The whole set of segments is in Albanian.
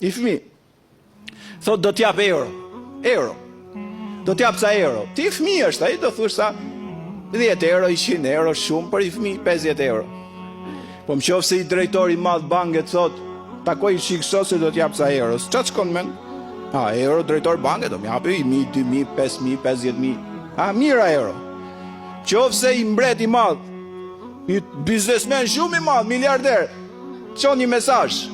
i fëmi, thot do t'jap euro, do t'jap ca euro. Ti i fëmi është, ai do thush sa 10 euro, 100 euro, shumë, për i fëmi 50 euro. Po më qofë se i drejtori madh banket thot, takoj i shikëso se do t'jap ca euro, qa që konë men? Euro, drejtor banket, do m'japi 1.000, 2.000, 5.000, 50.000. Mira euro. Qofë se i mbret i madh, i biznesmen shumë i madh, miliarder, qo një mesazh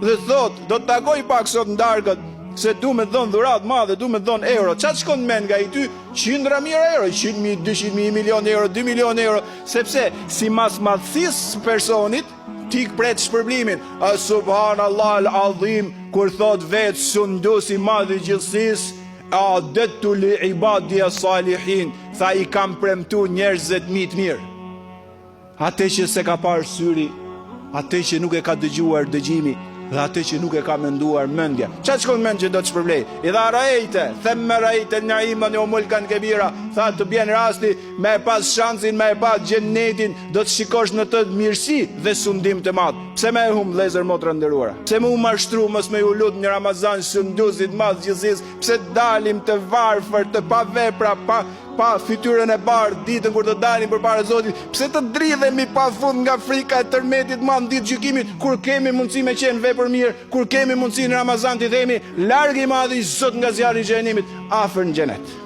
dhe thot, do të takoj pak sot në darkët, se du me dhon dhurat madhe, du me dhon euro. Qa të shkon men nga i ty? 100 mira euro, 100.000, 200.000, 1 milion euro, 2 milion euro, sepse si mas madhësis personit, ti këpret shpërblimin. Subhanallah al-Adhim, kur thot vetë sundusi madhi gjithësis, adetu li ibadia salihin, tha i kam premtu njerëzit të mirë. Ate që se ka parë syri, ate që nuk e ka dëgjuar dëgjimi, dhe ate që nuk e ka menduar mendja. Qa që konë mend që do të shpërblej? I dha rajte, them me rajte në imën o mulkan kebira, tha të bjen rasti me pas shansin, me pas gjennetin, do të shikosh në të mirësi dhe sundim të madh. Pse me hum vlezër motra nderuara? Pse me u mashtru mës me ju lut një Ramazan sundusit madh gjithësis? Pse dalim të varfër, të pa vepra, pa fytyrën e bardhë ditën kur të dalim përpara Zotit? Pse të dridhemi pa fund nga frika e tërmetit madh ditë gjykimit, kur kemi mundësi me qenë vepër mirë, kur kemi mundësi në Ramazan të themi larg i madhi Zot nga zjarri i xhenemit, afër në xhenet.